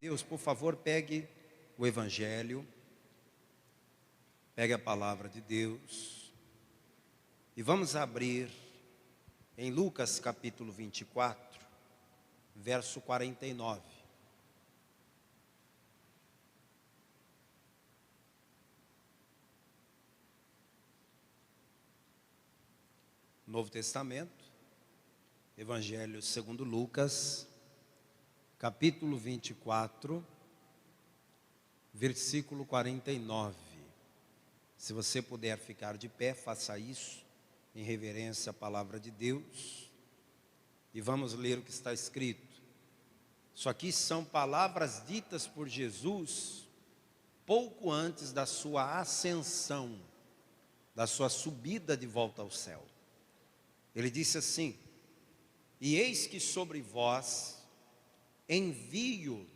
Deus, por favor, pegue o Evangelho, pegue a palavra de Deus e vamos abrir em Lucas capítulo 24, verso 49. Novo Testamento, Evangelho segundo Lucas, capítulo 24, versículo 49. Se você puder ficar de pé, faça isso, em reverência à palavra de Deus. E vamos ler o que está escrito. Isso aqui são palavras ditas por Jesus, pouco antes da sua ascensão, da sua subida de volta ao céu. Ele disse assim: e eis que sobre vós envio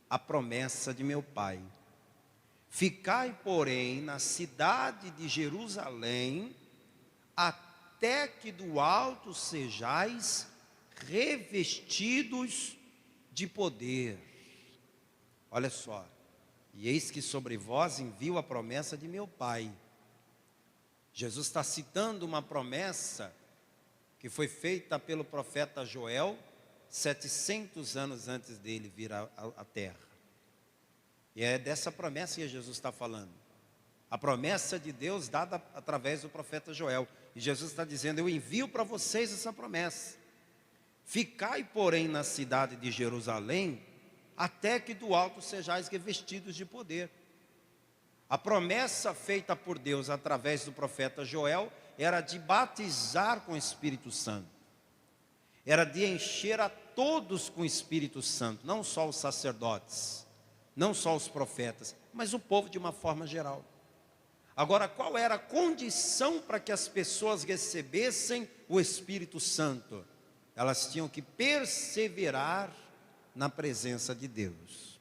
a promessa de meu Pai. Ficai, porém, na cidade de Jerusalém, até que do alto sejais revestidos de poder. Olha só. E eis que sobre vós envio a promessa de meu Pai. Jesus está citando uma promessa que foi feita pelo profeta Joel 700 anos antes dele vir à terra. E é dessa promessa que Jesus está falando. A promessa de Deus dada através do profeta Joel. E Jesus está dizendo: eu envio para vocês essa promessa. Ficai, porém, na cidade de Jerusalém, até que do alto sejais revestidos de poder. A promessa feita por Deus através do profeta Joel era de batizar com o Espírito Santo. Era de encher a todos com o Espírito Santo, não só os sacerdotes, não só os profetas, mas o povo de uma forma geral. Agora, qual era a condição para que as pessoas recebessem o Espírito Santo? Elas tinham que perseverar na presença de Deus.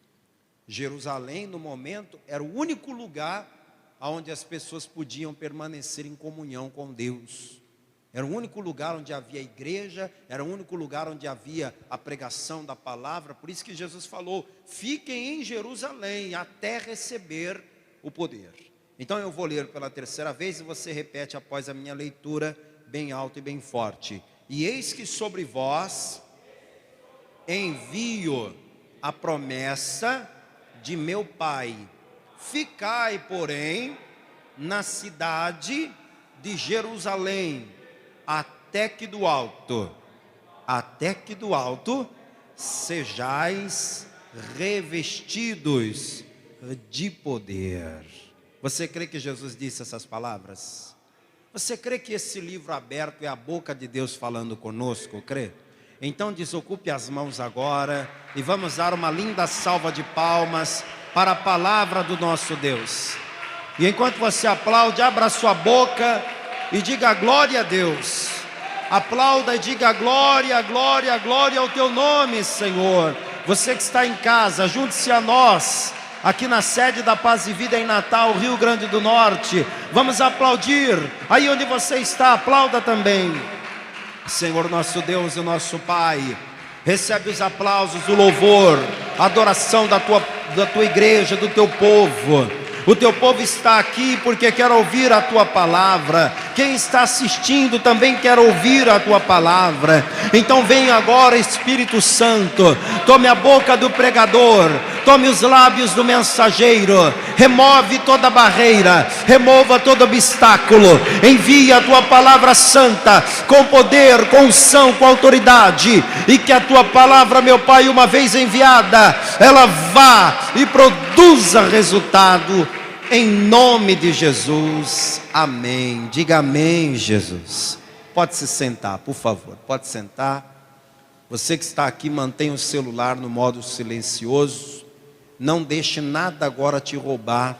Jerusalém, no momento, era o único lugar onde as pessoas podiam permanecer em comunhão com Deus. Era o único lugar onde havia igreja, era o único lugar onde havia a pregação da palavra. Por isso que Jesus falou: fiquem em Jerusalém até receber o poder. Então eu vou ler pela terceira vez e você repete após a minha leitura, bem alto e bem forte. E eis que sobre vós envio a promessa de meu Pai. Ficai, porém, na cidade de Jerusalém, até que do alto sejais revestidos de poder. Você crê que Jesus disse essas palavras? Você crê que esse livro aberto é a boca de Deus falando conosco? Crê? Então desocupe as mãos agora e vamos dar uma linda salva de palmas para a palavra do nosso Deus. E enquanto você aplaude, abra sua boca e diga glória a Deus. Aplauda e diga glória, glória, glória ao teu nome, Senhor. Você que está em casa, junte-se a nós, aqui na sede da Paz e Vida em Natal, Rio Grande do Norte. Vamos aplaudir. Aí onde você está, aplauda também. Senhor nosso Deus e nosso Pai, recebe os aplausos, o louvor, a adoração da tua igreja, do teu povo. O teu povo está aqui porque quer ouvir a tua palavra. Quem está assistindo também quer ouvir a tua palavra. Então vem agora, Espírito Santo, tome a boca do pregador, tome os lábios do mensageiro, remove toda barreira, remova todo obstáculo, envia a tua palavra santa, com poder, com unção, com autoridade, e que a tua palavra, meu Pai, uma vez enviada, ela vá e produza resultado, em nome de Jesus, amém. Diga amém, Jesus. Pode se sentar, por favor, pode sentar. Você que está aqui, mantenha o celular no modo silencioso. Não deixe nada agora te roubar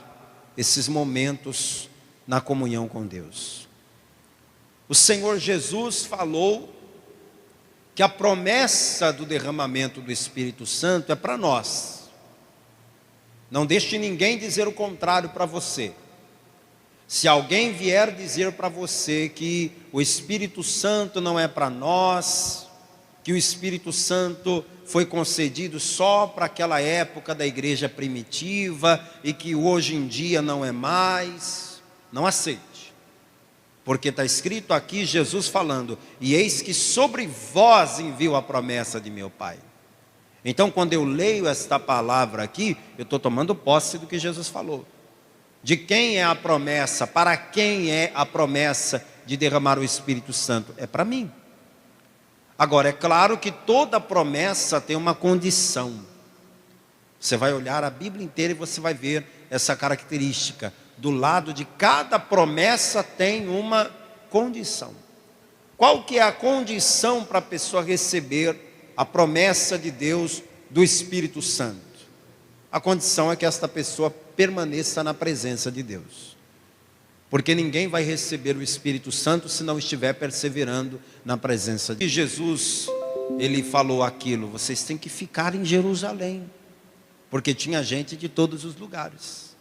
esses momentos na comunhão com Deus. O Senhor Jesus falou que a promessa do derramamento do Espírito Santo é para nós. Não deixe ninguém dizer o contrário para você. Se alguém vier dizer para você que o Espírito Santo não é para nós, que o Espírito Santo foi concedido só para aquela época da igreja primitiva e que hoje em dia não é mais, não aceite. Porque está escrito aqui Jesus falando: e eis que sobre vós envio a promessa de meu Pai. Então, quando eu leio esta palavra aqui, eu estou tomando posse do que Jesus falou. De quem é a promessa? Para quem é a promessa de derramar o Espírito Santo? É para mim. Agora, é claro que toda promessa tem uma condição. Você vai olhar a Bíblia inteira e você vai ver essa característica. Do lado de cada promessa tem uma condição. Qual que é a condição para a pessoa receber a promessa de Deus do Espírito Santo? A condição é que esta pessoa permaneça na presença de Deus. Porque ninguém vai receber o Espírito Santo se não estiver perseverando na presença de Deus. E Jesus, ele falou aquilo: vocês têm que ficar em Jerusalém. Porque tinha gente de todos os lugares.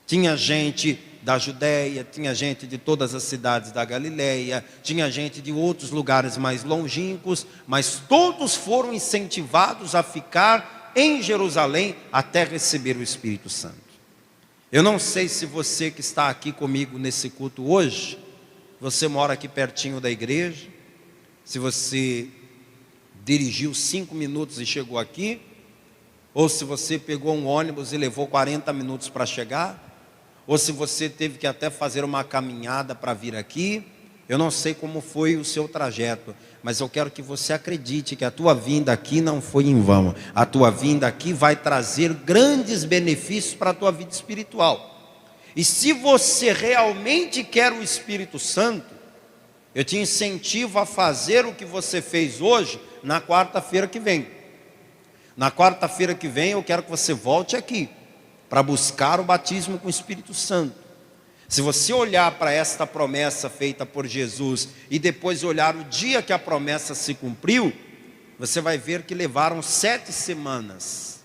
Tinha gente da Judéia, tinha gente de todas as cidades da Galileia, tinha gente de outros lugares mais longínquos, mas todos foram incentivados a ficar em Jerusalém até receber o Espírito Santo. Eu não sei se você que está aqui comigo nesse culto hoje, você mora aqui pertinho da igreja, se você dirigiu 5 minutos e chegou aqui, ou se você pegou um ônibus e levou 40 minutos para chegar, ou se você teve que até fazer uma caminhada para vir aqui. Eu não sei como foi o seu trajeto, mas eu quero que você acredite que a tua vinda aqui não foi em vão. A tua vinda aqui vai trazer grandes benefícios para a tua vida espiritual. E se você realmente quer o Espírito Santo, eu te incentivo a fazer o que você fez hoje na quarta-feira que vem. Na quarta-feira que vem eu quero que você volte aqui para buscar o batismo com o Espírito Santo. Se você olhar para esta promessa feita por Jesus e depois olhar o dia que a promessa se cumpriu, você vai ver que levaram 7 semanas,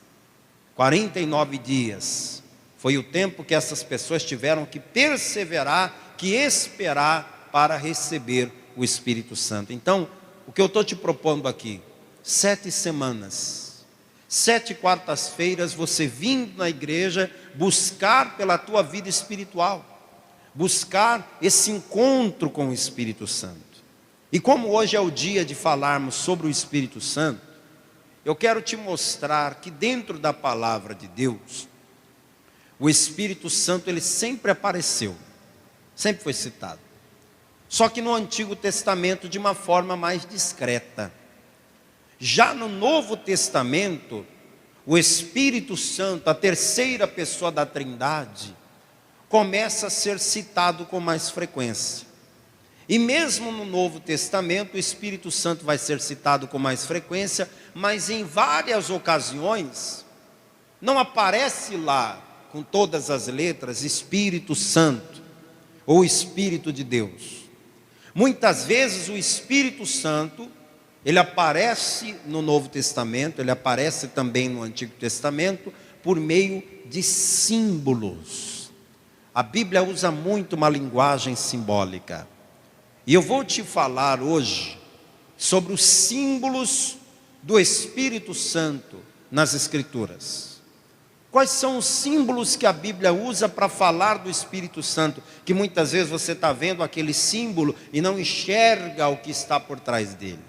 49 dias. Foi o tempo que essas pessoas tiveram que perseverar, que esperar para receber o Espírito Santo. Então, o que eu estou te propondo aqui, 7 semanas, 7 quartas-feiras, você vindo na igreja, buscar pela tua vida espiritual, buscar esse encontro com o Espírito Santo. E como hoje é o dia de falarmos sobre o Espírito Santo, eu quero te mostrar que dentro da palavra de Deus, o Espírito Santo ele sempre apareceu, sempre foi citado. Só que no Antigo Testamento de uma forma mais discreta. Já no Novo Testamento, o Espírito Santo, a terceira pessoa da Trindade, começa a ser citado com mais frequência. E mesmo no Novo Testamento, o Espírito Santo vai ser citado com mais frequência, mas em várias ocasiões, não aparece lá, com todas as letras, Espírito Santo, ou Espírito de Deus. Muitas vezes o Espírito Santo, ele aparece no Novo Testamento, ele aparece também no Antigo Testamento, por meio de símbolos. A Bíblia usa muito uma linguagem simbólica. E eu vou te falar hoje sobre os símbolos do Espírito Santo nas Escrituras. Quais são os símbolos que a Bíblia usa para falar do Espírito Santo? Que muitas vezes você está vendo aquele símbolo e não enxerga o que está por trás dele.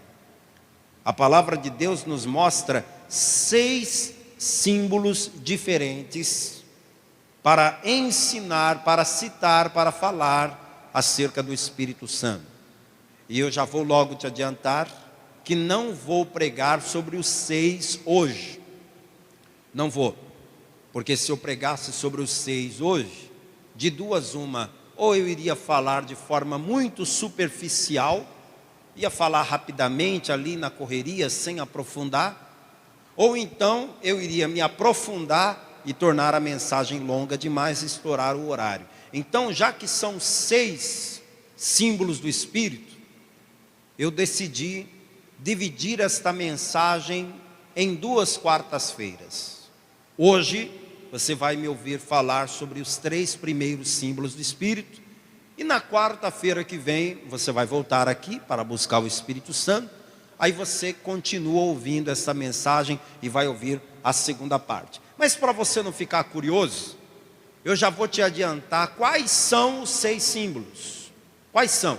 A palavra de Deus nos mostra 6 símbolos diferentes para ensinar, para citar, para falar acerca do Espírito Santo. E eu já vou logo te adiantar que não vou pregar sobre os 6 hoje. Não vou. Porque se eu pregasse sobre os 6 hoje, de duas uma, ou eu iria falar de forma muito superficial, ia falar rapidamente ali na correria, sem aprofundar, ou então eu iria me aprofundar e tornar a mensagem longa demais e estourar o horário. Então, já que são 6 símbolos do Espírito, eu decidi dividir esta mensagem em 2 quartas-feiras. Hoje, você vai me ouvir falar sobre os 3 primeiros símbolos do Espírito, E na quarta-feira que vem, você vai voltar aqui para buscar o Espírito Santo. Aí você continua ouvindo essa mensagem e vai ouvir a segunda parte. Mas para você não ficar curioso, eu já vou te adiantar quais são os 6 símbolos. Quais são?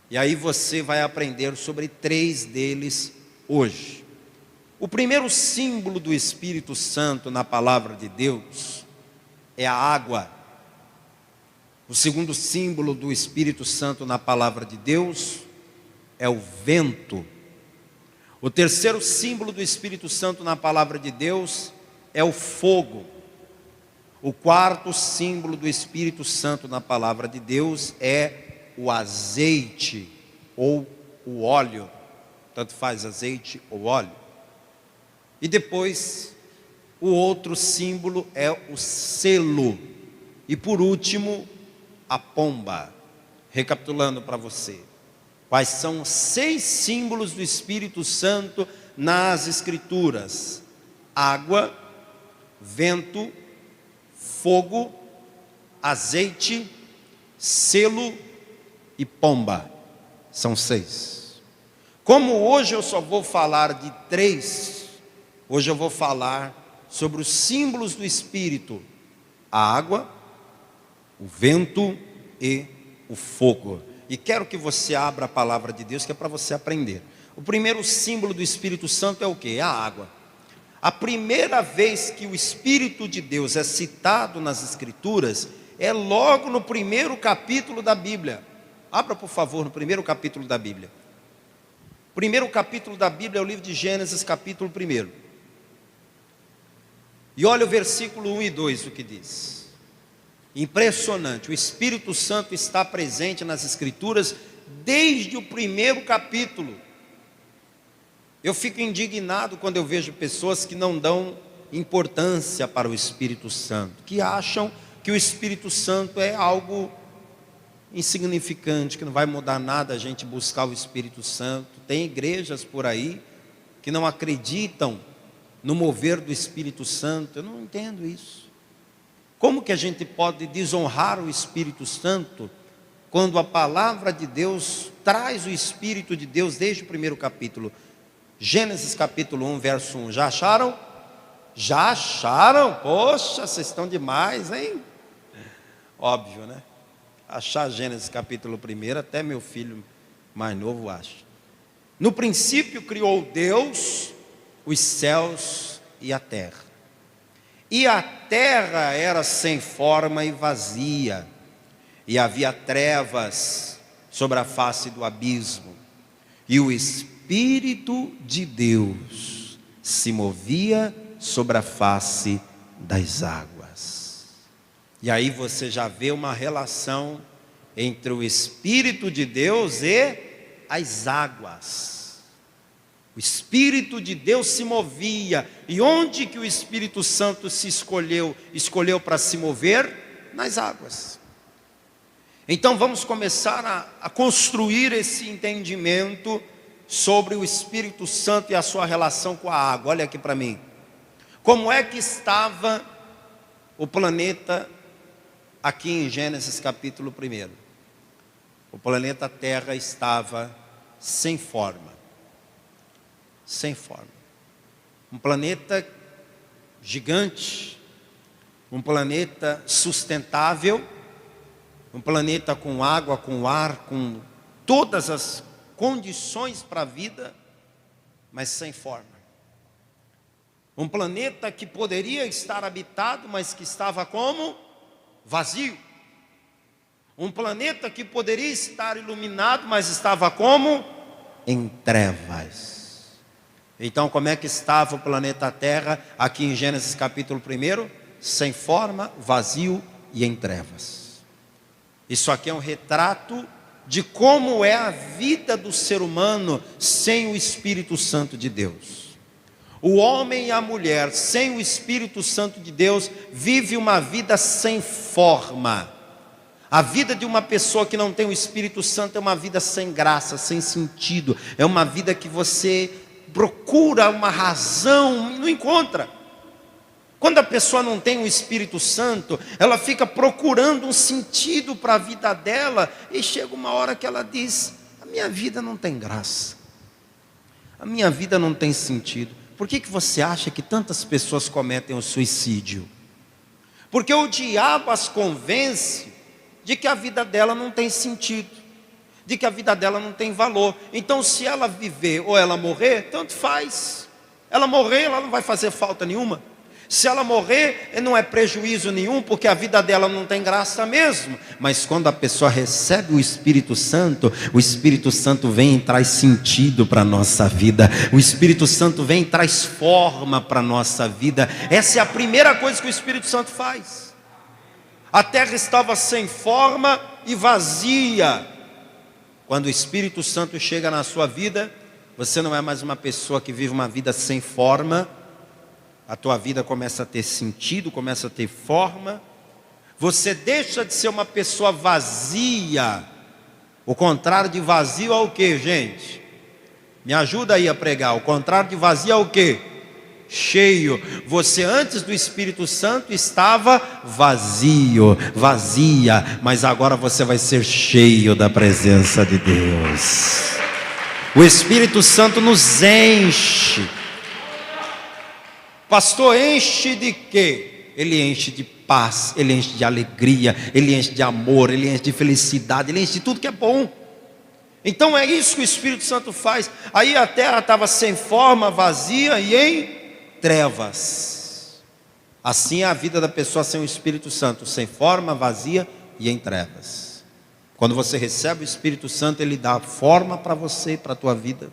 E aí você vai aprender sobre 3 deles hoje. O primeiro símbolo do Espírito Santo na palavra de Deus é a água. O segundo símbolo do Espírito Santo na palavra de Deus é o vento. O terceiro símbolo do Espírito Santo na palavra de Deus é o fogo. O quarto símbolo do Espírito Santo na palavra de Deus é o azeite ou o óleo. Tanto faz azeite ou óleo. E depois, o outro símbolo é o selo. E por último, a pomba. Recapitulando para você. Quais são os 6 símbolos do Espírito Santo nas Escrituras? Água, vento, fogo, azeite, selo e pomba. São 6. Como hoje eu só vou falar de 3, hoje eu vou falar sobre os símbolos do Espírito: a água, o vento e o fogo. E quero que você abra a palavra de Deus, que é para você aprender. O primeiro símbolo do Espírito Santo é o quê? É a água. A primeira vez que o Espírito de Deus é citado nas Escrituras é logo no primeiro capítulo da Bíblia. Abra, por favor, no primeiro capítulo da Bíblia. O primeiro capítulo da Bíblia é o livro de Gênesis, capítulo 1. E olha o versículo 1 e 2, o que diz. Impressionante, o Espírito Santo está presente nas Escrituras desde o primeiro capítulo. Eu fico indignado quando eu vejo pessoas que não dão importância para o Espírito Santo, que acham que o Espírito Santo é algo insignificante, que não vai mudar nada a gente buscar o Espírito Santo. Tem igrejas por aí que não acreditam no mover do Espírito Santo. Eu não entendo isso. Como que a gente pode desonrar o Espírito Santo quando a palavra de Deus traz o Espírito de Deus desde o primeiro capítulo? Gênesis capítulo 1, verso 1. Já acharam? Já acharam? Poxa, vocês estão demais, hein? Óbvio, né? Achar Gênesis capítulo 1, até meu filho mais novo acha. No princípio criou Deus os céus e a terra. E a terra era sem forma e vazia, e havia trevas sobre a face do abismo, e o Espírito de Deus se movia sobre a face das águas. E aí você já vê uma relação entre o Espírito de Deus e as águas. O Espírito de Deus se movia. E onde que o Espírito Santo se escolheu? Escolheu para se mover? Nas águas. Então vamos começar a construir esse entendimento sobre o Espírito Santo e a sua relação com a água. Olha aqui para mim. Como é que estava o planeta aqui em Gênesis capítulo 1? O planeta Terra estava sem forma. Sem forma. Um planeta gigante, um planeta sustentável, um planeta com água, com ar, com todas as condições para a vida, mas sem forma. Um planeta que poderia estar habitado, mas que estava como? Vazio. Um planeta que poderia estar iluminado, mas estava como? Em trevas. Então, como é que estava o planeta Terra aqui em Gênesis capítulo 1? Sem forma, vazio e em trevas. Isso aqui é um retrato de como é a vida do ser humano sem o Espírito Santo de Deus. O homem e a mulher sem o Espírito Santo de Deus vive uma vida sem forma. A vida de uma pessoa que não tem o Espírito Santo é uma vida sem graça, sem sentido. É uma vida que você procura uma razão e não encontra. Quando a pessoa não tem o Espírito Santo, ela fica procurando um sentido para a vida dela, e chega uma hora que ela diz: a minha vida não tem graça, a minha vida não tem sentido. Por que você acha que tantas pessoas cometem o suicídio? Porque o diabo as convence de que a vida dela não tem sentido, de que a vida dela não tem valor. Então, se ela viver ou ela morrer, tanto faz. Ela morrer, ela não vai fazer falta nenhuma. Se ela morrer, não é prejuízo nenhum, porque a vida dela não tem graça mesmo. Mas quando a pessoa recebe o Espírito Santo vem e traz sentido para a nossa vida. O Espírito Santo vem e traz forma para a nossa vida. Essa é a primeira coisa que o Espírito Santo faz. A terra estava sem forma e vazia. Quando o Espírito Santo chega na sua vida, você não é mais uma pessoa que vive uma vida sem forma. A tua vida começa a ter sentido, começa a ter forma. Você deixa de ser uma pessoa vazia. O contrário de vazio é o que, gente? Me ajuda aí a pregar. O contrário de vazio é o que? Cheio. Você antes do Espírito Santo estava vazio, vazia, mas agora você vai ser cheio da presença de Deus. O Espírito Santo nos enche. Pastor, enche de quê? Ele enche de paz, ele enche de alegria, ele enche de amor, ele enche de felicidade, ele enche de tudo que é bom. Então é isso que o Espírito Santo faz. Aí a terra estava sem forma, vazia e em trevas. Assim é a vida da pessoa sem o Espírito Santo, sem forma, vazia e em trevas. Quando você recebe o Espírito Santo, ele dá forma para você, para a tua vida.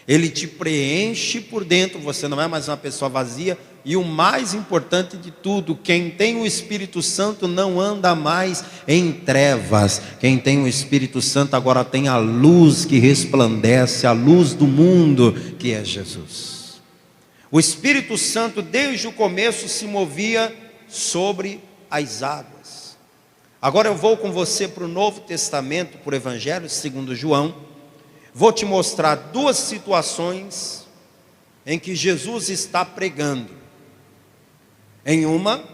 Ele te preenche por dentro, você não é mais uma pessoa vazia. E o mais importante de tudo, quem tem o Espírito Santo não anda mais em trevas. Quem tem o Espírito Santo agora tem a luz que resplandece, a luz do mundo, que é Jesus. O Espírito Santo desde o começo se movia sobre as águas. Agora eu vou com você para o Novo Testamento, para o Evangelho segundo João. Vou te mostrar duas situações em que Jesus está pregando. Em uma,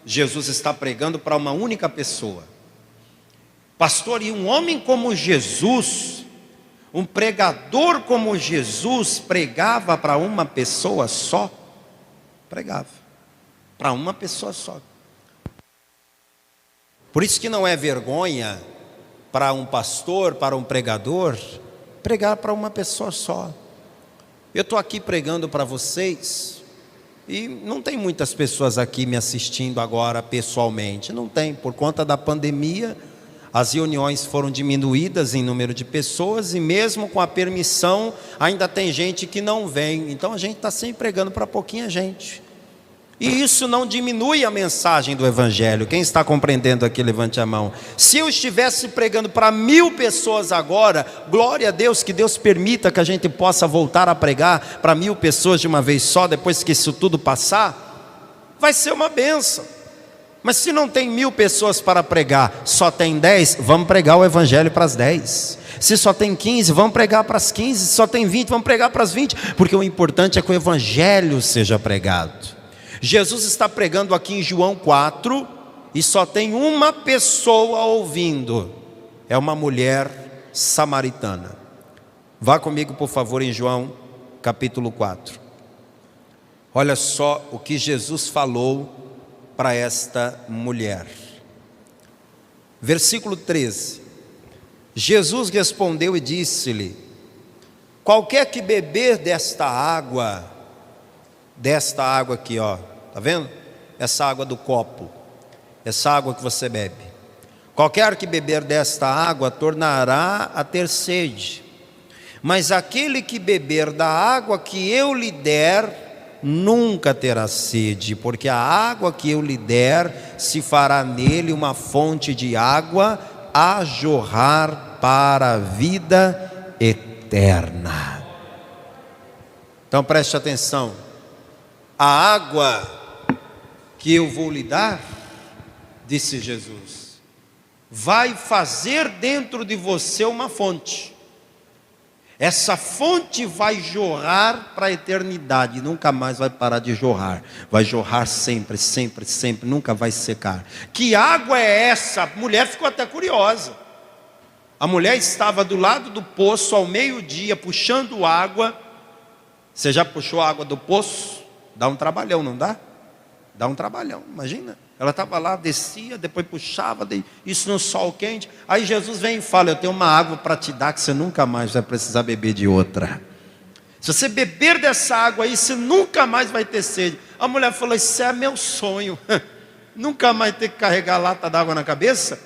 Jesus está pregando para uma única pessoa. Pastor, e um homem como Jesus, um pregador como Jesus, pregava para uma pessoa só? Pregava para uma pessoa só. Por isso que não é vergonha para um pastor, para um pregador, pregar para uma pessoa só. Eu estou aqui pregando para vocês e não tem muitas pessoas aqui me assistindo agora pessoalmente. Não tem, por conta da pandemia, as reuniões foram diminuídas em número de pessoas e mesmo com a permissão ainda tem gente que não vem. Então a gente está sempre pregando para pouquinha gente. E isso não diminui a mensagem do Evangelho. Quem está compreendendo aqui, levante a mão. Se eu estivesse pregando para 1000 pessoas agora, glória a Deus, que Deus permita que a gente possa voltar a pregar para 1000 pessoas de uma vez só, depois que isso tudo passar, vai ser uma bênção. Mas se não tem 1000 pessoas para pregar, só tem 10, vamos pregar o Evangelho para as 10. Se só tem 15, vamos pregar para as 15. Se só tem 20, vamos pregar para as 20. Porque o importante é que o Evangelho seja pregado. Jesus está pregando aqui em João 4 e só tem uma pessoa ouvindo, é uma mulher samaritana. Vá comigo por favor em João capítulo 4. Olha só o que Jesus falou para esta mulher. Versículo 13. Jesus respondeu e disse-lhe: qualquer que beber desta água aqui, ó, tá vendo? Essa água do copo, essa água que você bebe, qualquer que beber desta água tornará a ter sede, mas aquele que beber da água que eu lhe der nunca terá sede, porque a água que eu lhe der se fará nele uma fonte de água a jorrar para a vida eterna. Então preste atenção. A água que eu vou lhe dar, disse Jesus, vai fazer dentro de você uma fonte. Essa fonte vai jorrar para a eternidade, nunca mais vai parar de jorrar. Vai jorrar sempre, sempre, sempre, nunca vai secar. Que água é essa? A mulher ficou até curiosa. A mulher estava do lado do poço ao meio-dia, puxando água. Você já puxou a água do poço? Dá um trabalhão, não dá? Dá um trabalhão, imagina. Ela estava lá, descia, depois puxava, isso no sol quente. Aí Jesus vem e fala: eu tenho uma água para te dar que você nunca mais vai precisar beber de outra. Se você beber dessa água aí, você nunca mais vai ter sede. A mulher falou: isso é meu sonho. Nunca mais ter que carregar lata d'água na cabeça.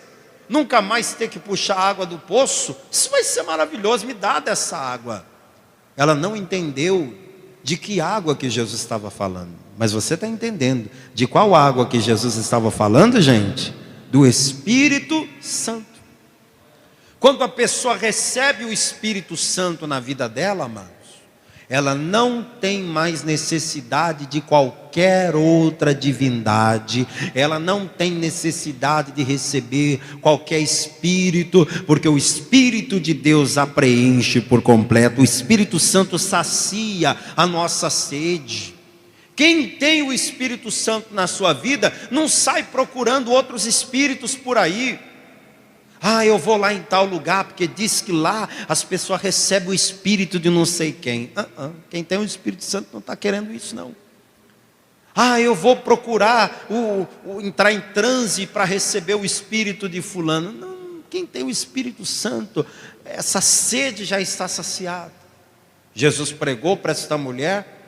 Nunca mais ter que puxar a água do poço. Isso vai ser maravilhoso, me dá dessa água. Ela não entendeu de que água que Jesus estava falando. Mas você está entendendo de qual água que Jesus estava falando, gente? Do Espírito Santo. Quando a pessoa recebe o Espírito Santo na vida dela, amados, ela não tem mais necessidade de qualquer outra divindade, ela não tem necessidade de receber qualquer espírito, porque o Espírito de Deus a preenche por completo. O Espírito Santo sacia a nossa sede. Quem tem o Espírito Santo na sua vida, não sai procurando outros espíritos por aí. Ah, eu vou lá em tal lugar, porque diz que lá as pessoas recebem o espírito de não sei quem. Quem tem o Espírito Santo não está querendo isso, não. Ah, eu vou procurar entrar em transe para receber o espírito de fulano. Não, quem tem o Espírito Santo, essa sede já está saciada. Jesus pregou para esta mulher.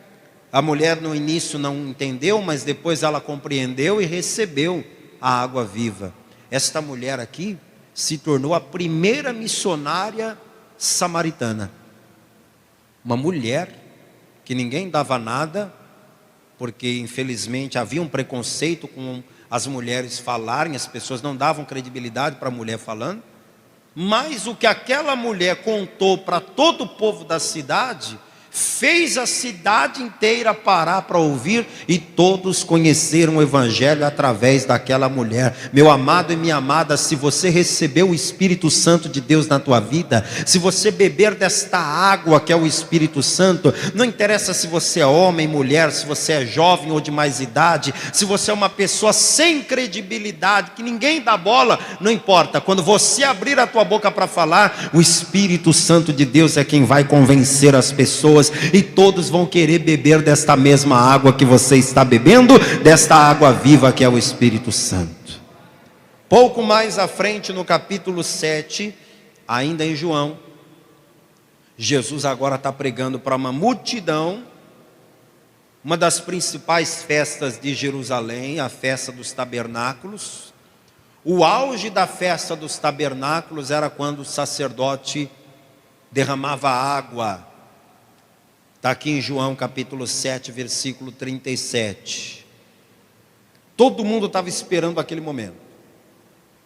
A mulher no início não entendeu, mas depois ela compreendeu e recebeu a água viva. Esta mulher aqui se tornou a primeira missionária samaritana. Uma mulher que ninguém dava nada, porque infelizmente havia um preconceito com as mulheres falarem, as pessoas não davam credibilidade para a mulher falando. Mas o que aquela mulher contou para todo o povo da cidade fez a cidade inteira parar para ouvir, e todos conheceram o Evangelho através daquela mulher. Meu amado e minha amada, se você recebeu o Espírito Santo de Deus na tua vida, se você beber desta água que é o Espírito Santo, não interessa se você é homem, mulher, se você é jovem ou de mais idade, se você é uma pessoa sem credibilidade, que ninguém dá bola, não importa, quando você abrir a tua boca para falar, o Espírito Santo de Deus é quem vai convencer as pessoas, e todos vão querer beber desta mesma água que você está bebendo, desta água viva que é o Espírito Santo. Pouco mais à frente, no capítulo 7, ainda em João, Jesus agora está pregando para uma multidão, uma das principais festas de Jerusalém, a festa dos tabernáculos. O auge da festa dos tabernáculos era quando o sacerdote derramava água. Está aqui em João capítulo 7, versículo 37. Todo mundo estava esperando aquele momento.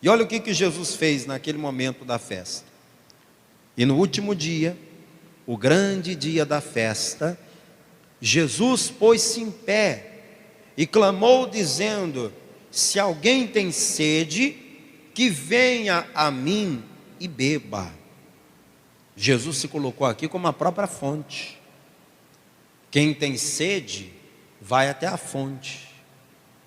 E olha o que Jesus fez naquele momento da festa. E no último dia, o grande dia da festa, Jesus pôs-se em pé e clamou dizendo: se alguém tem sede, que venha a mim e beba. Jesus se colocou aqui como a própria fonte. Quem tem sede, vai até a fonte,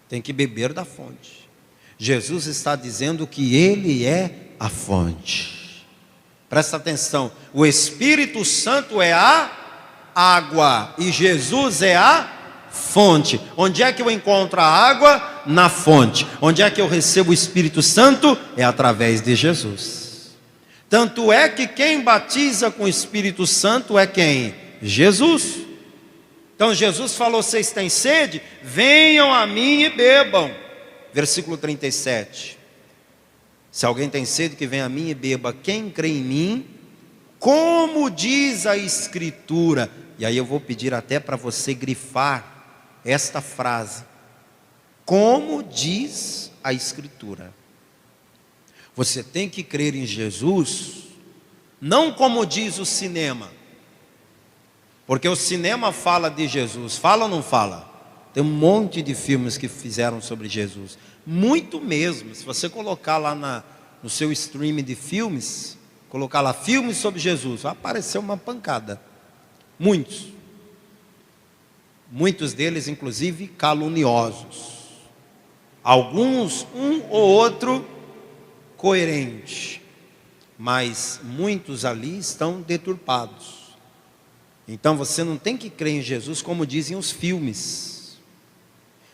tem que beber da fonte. Jesus está dizendo que Ele é a fonte. Presta atenção, o Espírito Santo é a água, e Jesus é a fonte. Onde é que eu encontro a água? Na fonte. Onde é que eu recebo o Espírito Santo? É através de Jesus. Tanto é que quem batiza com o Espírito Santo é quem? Jesus. Então Jesus falou: vocês têm sede? Venham a mim e bebam. Versículo 37. Se alguém tem sede, que venha a mim e beba. Quem crê em mim, como diz a Escritura. E aí eu vou pedir até para você grifar esta frase: como diz a Escritura. Você tem que crer em Jesus, não como diz o cinema. Porque o cinema fala de Jesus, fala ou não fala? Tem um monte de filmes que fizeram sobre Jesus, muito mesmo. Se você colocar lá no seu streaming de filmes, colocar lá filmes sobre Jesus, vai aparecer uma pancada. Muitos deles inclusive caluniosos. Alguns, um ou outro coerente, mas muitos ali estão deturpados. Então você não tem que crer em Jesus como dizem os filmes.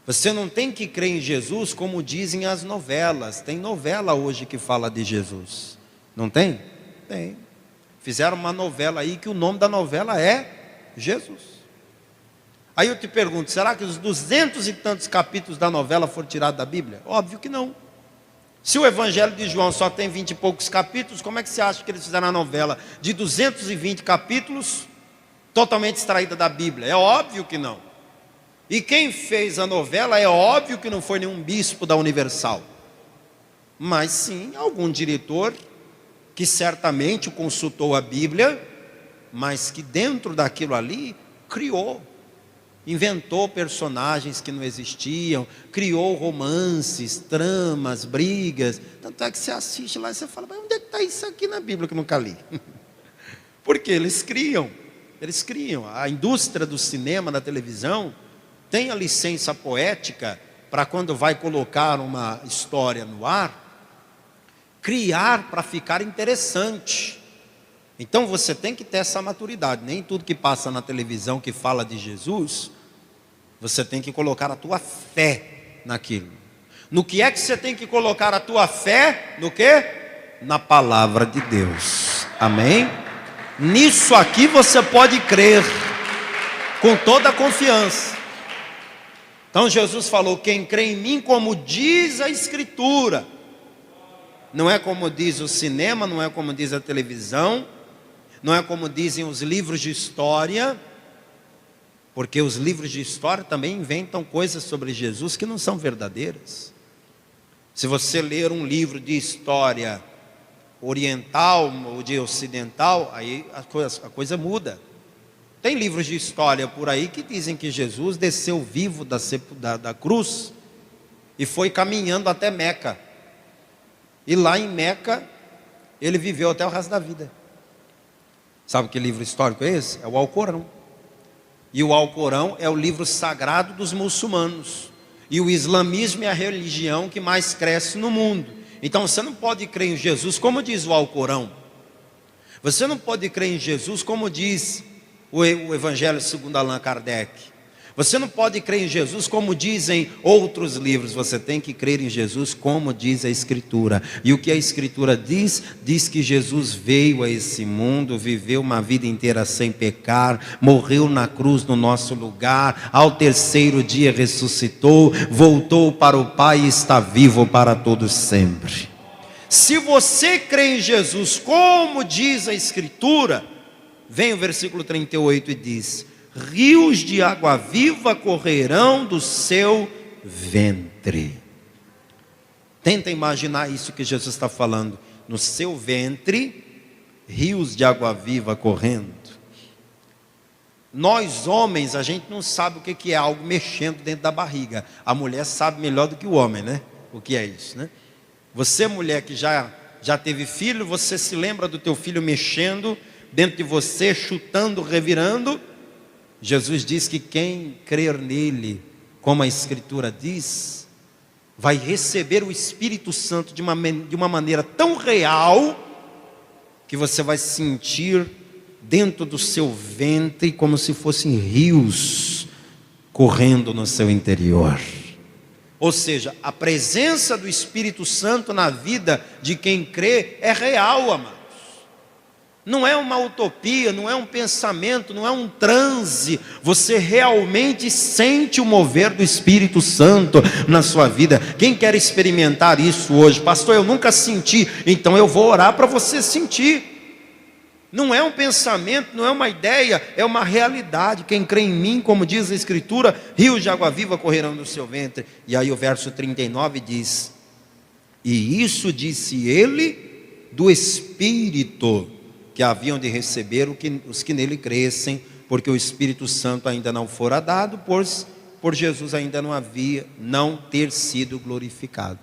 Você não tem que crer em Jesus como dizem as novelas. Tem novela hoje que fala de Jesus. Não tem? Tem. Fizeram uma novela aí que o nome da novela é Jesus. Aí eu te pergunto, será que os 200 e tantos capítulos da novela foram tirados da Bíblia? Óbvio que não. Se o Evangelho de João só tem 20 e poucos capítulos, como é que você acha que eles fizeram a novela de 220 capítulos, totalmente extraída da Bíblia? É óbvio que não. E quem fez a novela, é óbvio que não foi nenhum bispo da Universal, mas sim algum diretor que certamente consultou a Bíblia, mas que dentro daquilo ali criou, inventou personagens que não existiam, criou romances, tramas, brigas. Tanto é que você assiste lá e você fala, mas onde é que está isso aqui na Bíblia que eu nunca li? Porque eles criam. A indústria do cinema, da televisão, tem a licença poética para quando vai colocar uma história no ar, criar para ficar interessante. Então você tem que ter essa maturidade. Nem tudo que passa na televisão que fala de Jesus, você tem que colocar a tua fé naquilo. No que é que você tem que colocar a tua fé? No quê? Na palavra de Deus. Amém? Nisso aqui você pode crer com toda a confiança. Então Jesus falou, quem crê em mim, como diz a Escritura. Não é como diz o cinema, não é como diz a televisão, não é como dizem os livros de história, porque os livros de história também inventam coisas sobre Jesus que não são verdadeiras. Se você ler um livro de história oriental ou de ocidental, aí a coisa muda. Tem livros de história por aí que dizem que Jesus desceu vivo da cruz e foi caminhando até Meca. E lá em Meca, ele viveu até o resto da vida. Sabe que livro histórico é esse? É o Alcorão. E o Alcorão é o livro sagrado dos muçulmanos. E o islamismo é a religião que mais cresce no mundo. Então você não pode crer em Jesus como diz o Alcorão. Você não pode crer em Jesus como diz o Evangelho segundo Allan Kardec. Você não pode crer em Jesus como dizem outros livros. Você tem que crer em Jesus como diz a Escritura. E o que a Escritura diz? Diz que Jesus veio a esse mundo, viveu uma vida inteira sem pecar, morreu na cruz no nosso lugar, ao terceiro dia ressuscitou, voltou para o Pai e está vivo para todos sempre. Se você crê em Jesus como diz a Escritura, vem o versículo 38 e diz: rios de água viva correrão do seu ventre. Tenta imaginar isso que Jesus está falando. No seu ventre, rios de água viva correndo. Nós homens, a gente não sabe o que é algo mexendo dentro da barriga. A mulher sabe melhor do que o homem, né? O que é isso, né? Você, mulher que já teve filho, você se lembra do teu filho mexendo dentro de você, chutando, revirando? Jesus diz que quem crer nele, como a Escritura diz, vai receber o Espírito Santo de uma maneira tão real, que você vai sentir dentro do seu ventre como se fossem rios correndo no seu interior. Ou seja, a presença do Espírito Santo na vida de quem crê é real, amado. Não é uma utopia, não é um pensamento, não é um transe. Você realmente sente o mover do Espírito Santo na sua vida. Quem quer experimentar isso hoje? Pastor, eu nunca senti. Então eu vou orar para você sentir. Não é um pensamento, não é uma ideia, é uma realidade. Quem crê em mim, como diz a Escritura, rios de água viva correrão do seu ventre. E aí o verso 39 diz: e isso disse ele do Espírito que haviam de receber os que nele crescem, porque o Espírito Santo ainda não fora dado, por Jesus ainda não ter sido glorificado.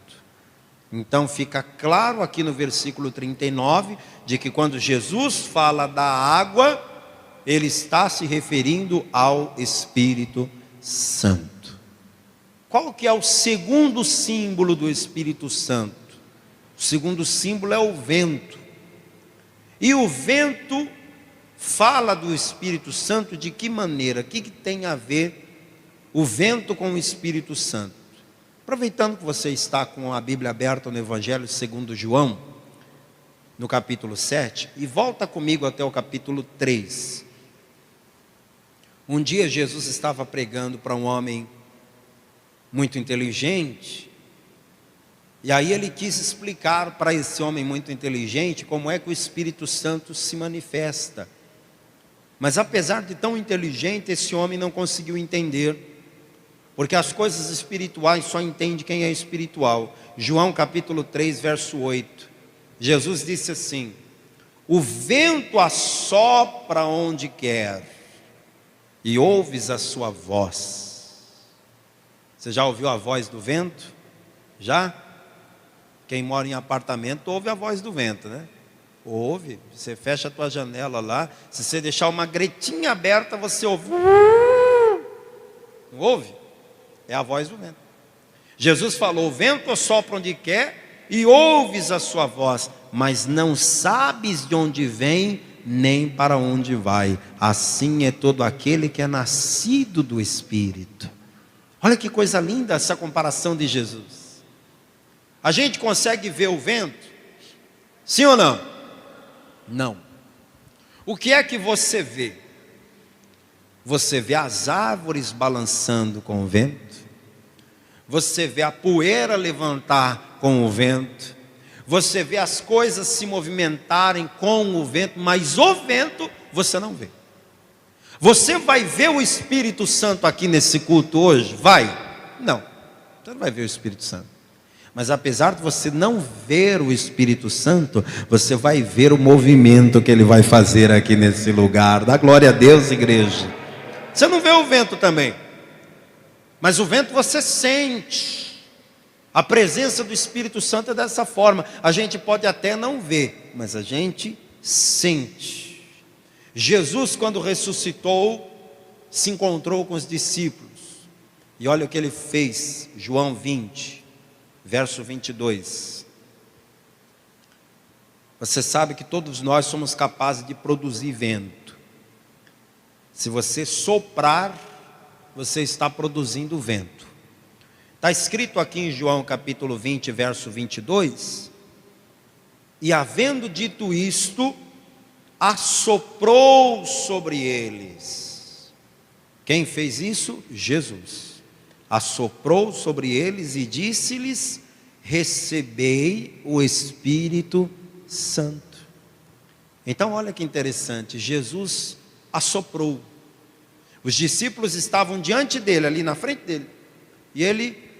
Então fica claro aqui no versículo 39, de que quando Jesus fala da água, ele está se referindo ao Espírito Santo. Qual que é o segundo símbolo do Espírito Santo? O segundo símbolo é o vento. E o vento fala do Espírito Santo de que maneira? O que tem a ver o vento com o Espírito Santo? Aproveitando que você está com a Bíblia aberta no Evangelho segundo João, no capítulo 7, e volta comigo até o capítulo 3. Um dia Jesus estava pregando para um homem muito inteligente, e aí ele quis explicar para esse homem muito inteligente como é que o Espírito Santo se manifesta. Mas apesar de tão inteligente, esse homem não conseguiu entender, porque as coisas espirituais só entende quem é espiritual. João capítulo 3, verso 8. Jesus disse assim: o vento assopra onde quer, e ouves a sua voz. Você já ouviu a voz do vento? Já? Quem mora em apartamento ouve a voz do vento, né? Ouve. Você fecha a tua janela lá, se você deixar uma gretinha aberta, você ouve. Não ouve? É a voz do vento. Jesus falou: o vento assopra onde quer e ouves a sua voz, mas não sabes de onde vem, nem para onde vai. Assim é todo aquele que é nascido do Espírito. Olha que coisa linda essa comparação de Jesus. A gente consegue ver o vento? Sim ou não? Não. O que é que você vê? Você vê as árvores balançando com o vento, você vê a poeira levantar com o vento, você vê as coisas se movimentarem com o vento, mas o vento você não vê. Você vai ver o Espírito Santo aqui nesse culto hoje? Vai? Não, você não vai ver o Espírito Santo. Mas apesar de você não ver o Espírito Santo, você vai ver o movimento que ele vai fazer aqui nesse lugar. Dá glória a Deus, igreja. Você não vê o vento também, mas o vento você sente. A presença do Espírito Santo é dessa forma. A gente pode até não ver, mas a gente sente. Jesus, quando ressuscitou, se encontrou com os discípulos, e olha o que ele fez. João 20, verso 22. Você sabe que todos nós somos capazes de produzir vento. Se você soprar, você está produzindo vento. Está escrito aqui em João capítulo 20, verso 22. E havendo dito isto, assoprou sobre eles. Quem fez isso? Jesus. Assoprou sobre eles e disse-lhes: recebei o Espírito Santo. Então olha que interessante, Jesus assoprou. Os discípulos estavam diante dele, ali na frente dele, e ele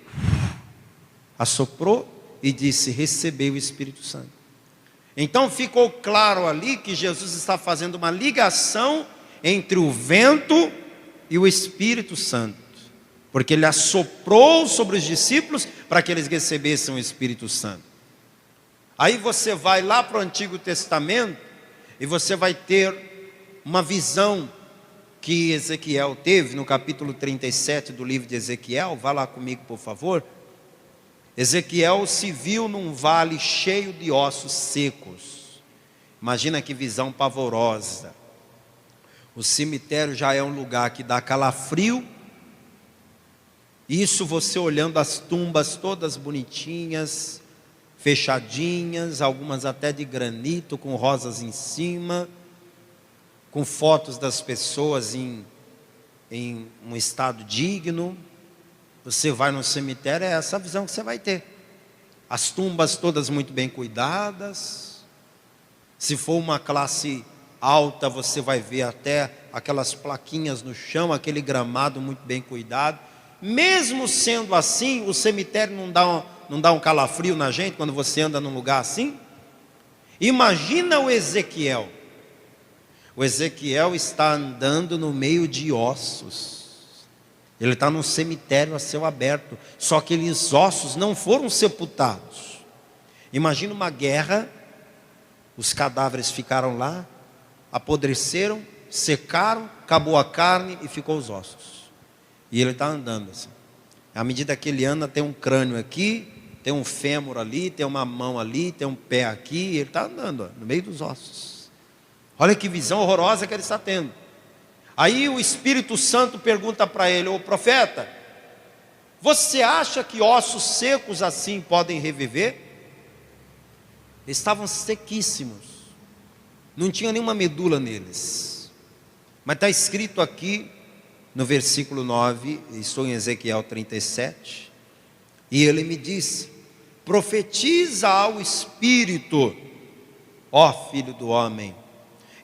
assoprou e disse: recebei o Espírito Santo. Então ficou claro ali que Jesus está fazendo uma ligação entre o vento e o Espírito Santo, porque ele assoprou sobre os discípulos para que eles recebessem o Espírito Santo. Aí você vai lá para o Antigo Testamento e você vai ter uma visão que Ezequiel teve no capítulo 37 do livro de Ezequiel. Vá lá comigo, por favor. Ezequiel se viu num vale cheio de ossos secos. Imagina que visão pavorosa. O cemitério já é um lugar que dá calafrio. Isso você olhando as tumbas todas bonitinhas, fechadinhas, algumas até de granito, com rosas em cima, com fotos das pessoas em um estado digno. Você vai no cemitério, é essa visão que você vai ter. As tumbas todas muito bem cuidadas. Se for uma classe alta, você vai ver até aquelas plaquinhas no chão, aquele gramado muito bem cuidado. Mesmo sendo assim, o cemitério não dá um calafrio na gente quando você anda num lugar assim? Imagina o Ezequiel. O Ezequiel está andando no meio de ossos. Ele está num cemitério a céu aberto. Só que aqueles ossos não foram sepultados. Imagina uma guerra, os cadáveres ficaram lá, apodreceram, secaram, acabou a carne e ficou os ossos. E ele está andando assim. À medida que ele anda, tem um crânio aqui, tem um fêmur ali, tem uma mão ali, tem um pé aqui, e ele está andando no meio dos ossos. Olha que visão horrorosa que ele está tendo. Aí o Espírito Santo pergunta para ele: ô profeta, você acha que ossos secos assim podem reviver? Eles estavam sequíssimos, não tinha nenhuma medula neles. Mas está escrito aqui no versículo 9, estou em Ezequiel 37, e ele me disse: profetiza ao Espírito, ó filho do homem,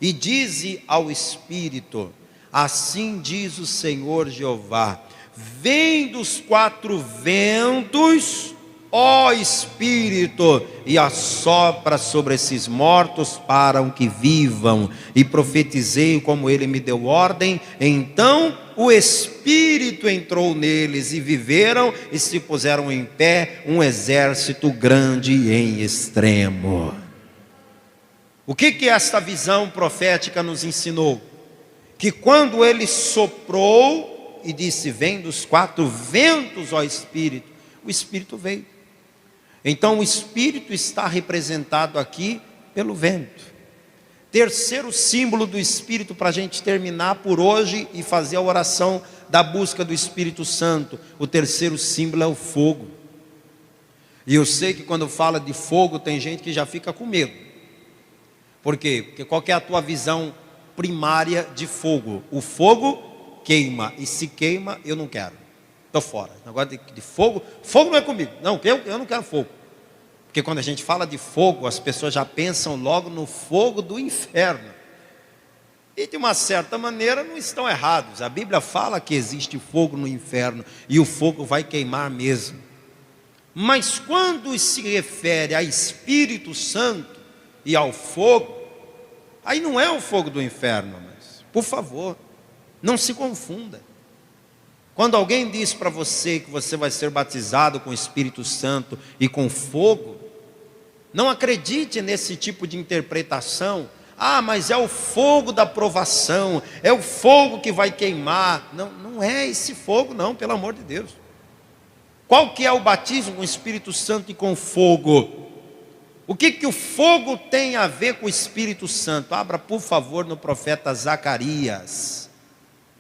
e dize ao Espírito: assim diz o Senhor Jeová, vem dos quatro ventos, ó Espírito, e assopra sobre esses mortos para que vivam. E profetizei como ele me deu ordem. Então o Espírito entrou neles e viveram e se puseram em pé um exército grande em extremo. O que esta visão profética nos ensinou? Que quando ele soprou e disse: vem dos quatro ventos, ó Espírito, o Espírito veio. Então o Espírito está representado aqui pelo vento. Terceiro símbolo do Espírito, para a gente terminar por hoje e fazer a oração da busca do Espírito Santo. O terceiro símbolo é o fogo. E eu sei que quando fala de fogo, tem gente que já fica com medo. Por quê? Porque qual que é a tua visão primária de fogo? O fogo queima, e se queima, eu não quero, estou fora. Negócio de fogo, fogo não é comigo. Não, eu não quero fogo. Porque quando a gente fala de fogo, as pessoas já pensam logo no fogo do inferno. E de uma certa maneira não estão errados. A Bíblia fala que existe fogo no inferno, e o fogo vai queimar mesmo. Mas quando se refere a Espírito Santo e ao fogo, aí não é o fogo do inferno, mas, por favor, não se confunda. Quando alguém diz para você que você vai ser batizado com o Espírito Santo e com fogo, não acredite nesse tipo de interpretação. Ah, mas é o fogo da provação, é o fogo que vai queimar. Não, não é esse fogo não, pelo amor de Deus. Qual que é o batismo com o Espírito Santo e com fogo? O que o fogo tem a ver com o Espírito Santo? Abra por favor no profeta Zacarias,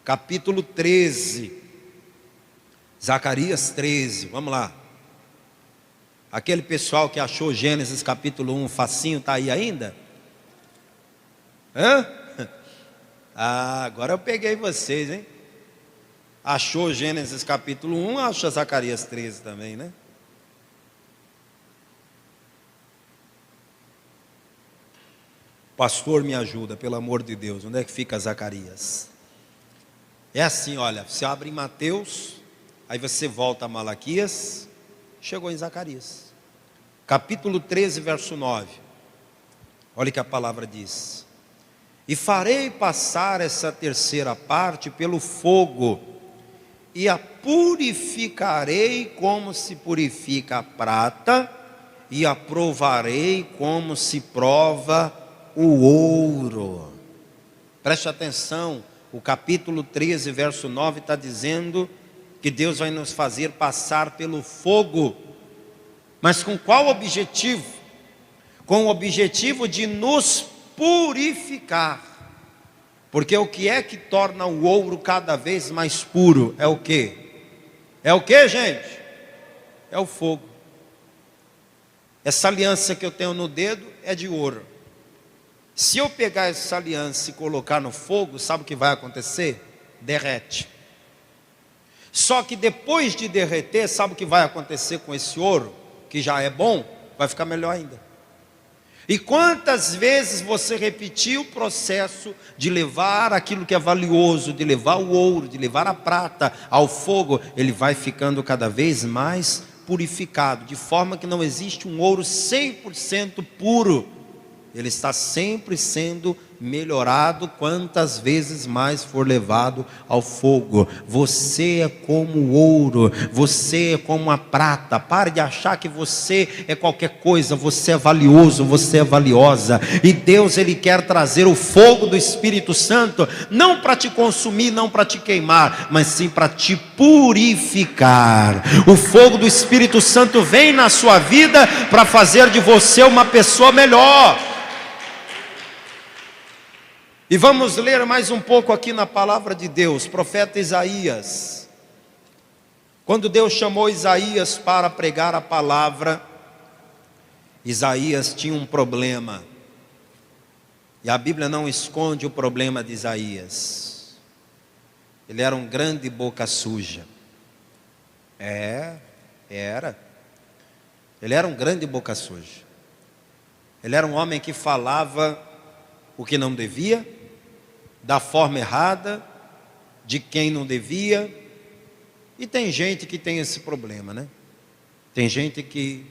capítulo 13. Zacarias 13, vamos lá. Aquele pessoal que achou Gênesis capítulo 1 facinho, está aí ainda? Hã? Ah, agora eu peguei vocês, hein? Achou Gênesis capítulo 1, acha Zacarias 13 também, né? Pastor, me ajuda, pelo amor de Deus, onde é que fica Zacarias? É assim, olha, você abre em Mateus, aí você volta a Malaquias, chegou em Zacarias. Capítulo 13, verso 9. Olha o que a palavra diz: e farei passar essa terceira parte pelo fogo, e a purificarei como se purifica a prata, e a provarei como se prova o ouro. Preste atenção, o capítulo 13, verso 9 está dizendo que Deus vai nos fazer passar pelo fogo. Mas com qual objetivo? Com o objetivo de nos purificar. Porque o que é que torna o ouro cada vez mais puro? É o quê? É o quê, gente? É o fogo. Essa aliança que eu tenho no dedo é de ouro. Se eu pegar essa aliança e colocar no fogo, sabe o que vai acontecer? Derrete. Só que depois de derreter, sabe o que vai acontecer com esse ouro? Que já é bom, vai ficar melhor ainda. E quantas vezes você repetiu o processo de levar aquilo que é valioso, de levar o ouro, de levar a prata ao fogo, ele vai ficando cada vez mais purificado, de forma que não existe um ouro 100% puro. Ele está sempre sendo melhorado quantas vezes mais for levado ao fogo. Você é como ouro, você é como a prata. Pare de achar que você é qualquer coisa, você é valioso, você é valiosa. E Deus, Ele quer trazer o fogo do Espírito Santo, não para te consumir, não para te queimar, mas sim para te purificar. O fogo do Espírito Santo vem na sua vida para fazer de você uma pessoa melhor. E vamos ler mais um pouco aqui na palavra de Deus, profeta Isaías. Quando Deus chamou Isaías para pregar a palavra, Isaías tinha um problema. E a Bíblia não esconde o problema de Isaías. Ele era um grande boca suja. Era. Ele era um grande boca suja. Ele era um homem que falava o que não devia, da forma errada, de quem não devia. E tem gente que tem esse problema, né? Tem gente que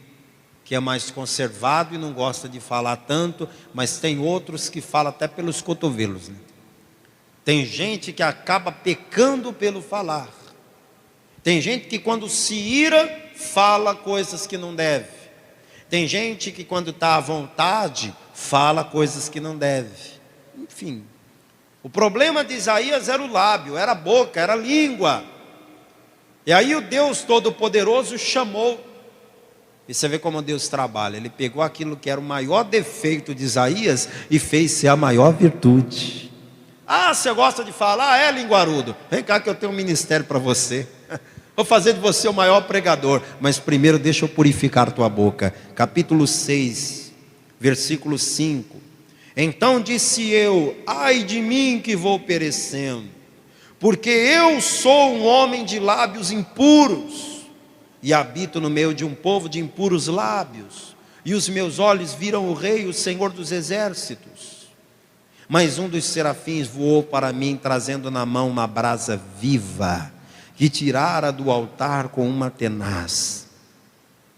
é mais conservado e não gosta de falar tanto, mas tem outros que falam até pelos cotovelos, né? Tem gente que acaba pecando pelo falar. Tem gente que quando se ira, fala coisas que não deve. Tem gente que quando está à vontade, fala coisas que não deve. Enfim, o problema de Isaías era o lábio, era a boca, era a língua. E aí o Deus Todo-Poderoso chamou. E você vê como Deus trabalha. Ele pegou aquilo que era o maior defeito de Isaías e fez ser a maior virtude. Ah, você gosta de falar? É, linguarudo. Vem cá que eu tenho um ministério para você. Vou fazer de você o maior pregador. Mas primeiro deixa eu purificar tua boca. Capítulo 6, versículo 5. Então disse eu: ai de mim que vou perecendo, porque eu sou um homem de lábios impuros, e habito no meio de um povo de impuros lábios, e os meus olhos viram o Rei, o Senhor dos exércitos. Mas um dos serafins voou para mim, trazendo na mão uma brasa viva, que tirara do altar com uma tenaz,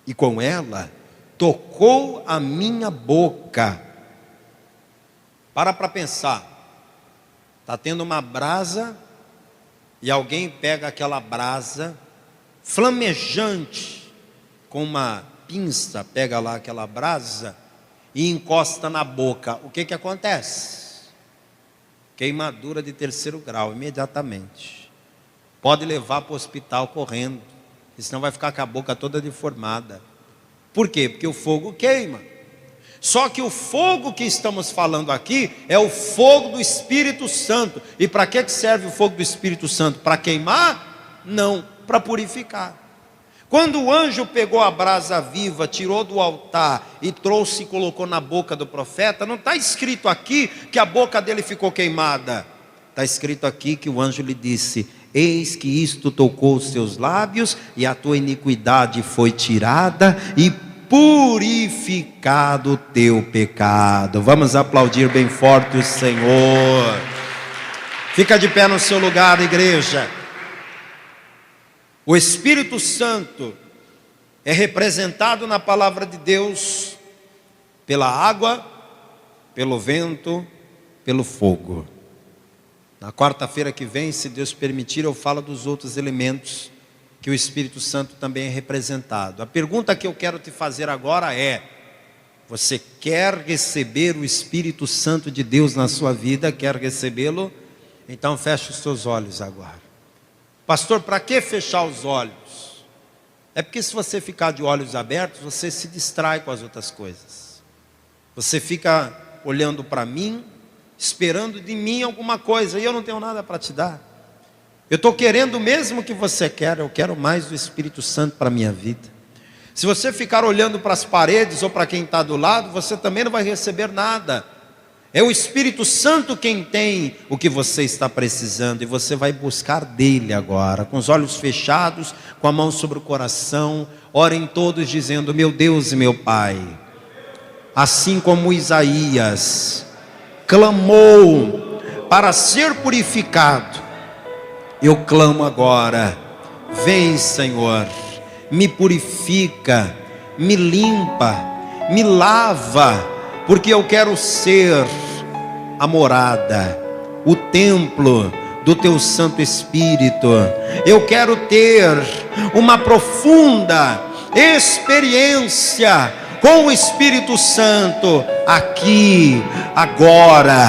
e com ela tocou a minha boca. Para pensar, está tendo uma brasa, e alguém pega aquela brasa flamejante, com uma pinça, pega lá aquela brasa e encosta na boca. O que acontece? Queimadura de 3º grau, imediatamente. Pode levar para o hospital correndo, senão vai ficar com a boca toda deformada. Por quê? Porque o fogo queima. Só que o fogo que estamos falando aqui é o fogo do Espírito Santo. E para que serve o fogo do Espírito Santo? Para queimar? Não, para purificar. Quando o anjo pegou a brasa viva, tirou do altar e trouxe e colocou na boca do profeta, não está escrito aqui que a boca dele ficou queimada. Está escrito aqui que o anjo lhe disse: eis que isto tocou os seus lábios, e a tua iniquidade foi tirada, e purificado o teu pecado. Vamos aplaudir bem forte o Senhor. Fica de pé no seu lugar, igreja. O Espírito Santo é representado na palavra de Deus pela água, pelo vento, pelo fogo. Na quarta-feira que vem, se Deus permitir, eu falo dos outros elementos que o Espírito Santo também é representado. A pergunta que eu quero te fazer agora é: você quer receber o Espírito Santo de Deus na sua vida? Quer recebê-lo? Então feche os seus olhos agora. Pastor, para que fechar os olhos? É porque se você ficar de olhos abertos, você se distrai com as outras coisas. Você fica olhando para mim, esperando de mim alguma coisa, e eu não tenho nada para te dar. Eu estou querendo o mesmo que você quer, eu quero mais do Espírito Santo para a minha vida. Se você ficar olhando para as paredes ou para quem está do lado, você também não vai receber nada. É o Espírito Santo quem tem o que você está precisando, e você vai buscar dele agora, com os olhos fechados, com a mão sobre o coração. Orem todos dizendo: meu Deus e meu Pai, assim como Isaías clamou para ser purificado, eu clamo agora: vem, Senhor, me purifica, me limpa, me lava, porque eu quero ser a morada, o templo do teu Santo Espírito. Eu quero ter uma profunda experiência com o Espírito Santo aqui, agora.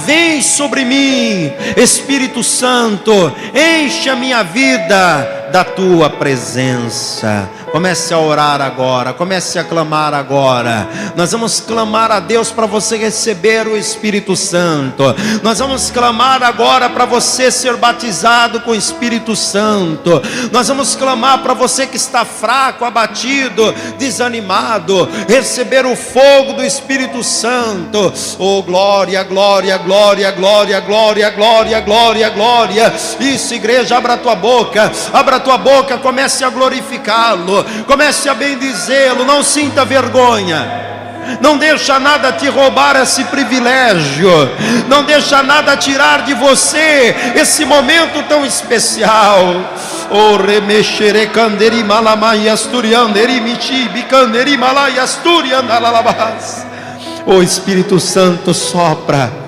Vem sobre mim, Espírito Santo, enche a minha vida da tua presença. Comece a orar agora, comece a clamar agora. Nós vamos clamar a Deus para você receber o Espírito Santo. Nós vamos clamar agora para você ser batizado com o Espírito Santo. Nós vamos clamar para você que está fraco, abatido, desanimado, receber o fogo do Espírito Santo. Oh, glória, glória, glória, glória, glória, glória, glória, glória. Isso, igreja, abra a tua boca, comece a glorificá-lo, comece a bendizê-lo. Não sinta vergonha, não deixa nada te roubar esse privilégio, não deixa nada tirar de você esse momento tão especial. Oh, remexere canderi malamai asturianderi michibi canderi malai asturiandalalabas. Oh, Espírito Santo, sopra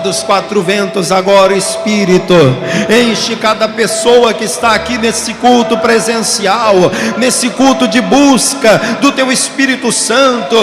dos quatro ventos agora, Espírito. Enche cada pessoa que está aqui nesse culto presencial, nesse culto de busca do teu Espírito Santo.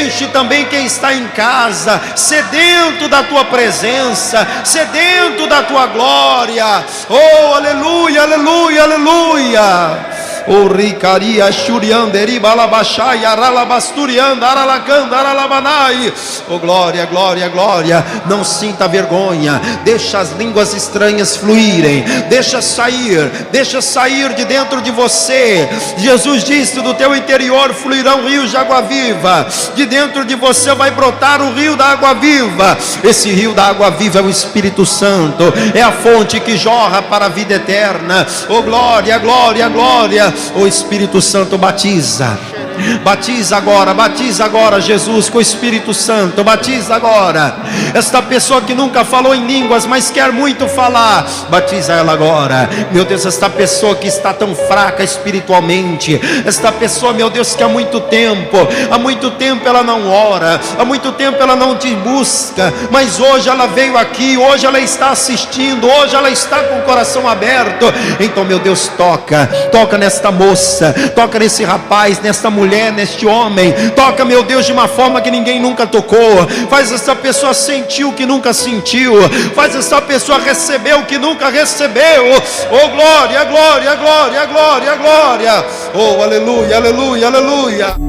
Enche também quem está em casa, sedento da tua presença, sedento da tua glória. Oh, aleluia, aleluia, aleluia. O ricaria shurianderi balabashai aralabasturianda aralacanda aralabanai. Oh, glória, glória, glória. Não sinta vergonha, deixa as línguas estranhas fluírem, deixa sair de dentro de você. Jesus disse: do teu interior fluirão rios de água viva. De dentro de você vai brotar o rio da água viva. Esse rio da água viva é o Espírito Santo, é a fonte que jorra para a vida eterna. Oh, glória, glória, glória. O Espírito Santo batiza agora, Jesus, com o Espírito Santo. Batiza agora esta pessoa que nunca falou em línguas, mas quer muito falar. Batiza ela agora, meu Deus. Esta pessoa que está tão fraca espiritualmente, esta pessoa, meu Deus, que há muito tempo ela não ora, há muito tempo ela não te busca, mas hoje ela veio aqui, hoje ela está assistindo, hoje ela está com o coração aberto. Então, meu Deus, toca nesta moça, toca nesse rapaz, nesta mulher, neste homem. Toca, meu Deus, de uma forma que ninguém nunca tocou. Faz essa pessoa sentir o que nunca sentiu. Faz essa pessoa receber o que nunca recebeu. Oh, glória, glória, glória, glória, glória. Oh, aleluia, aleluia, aleluia.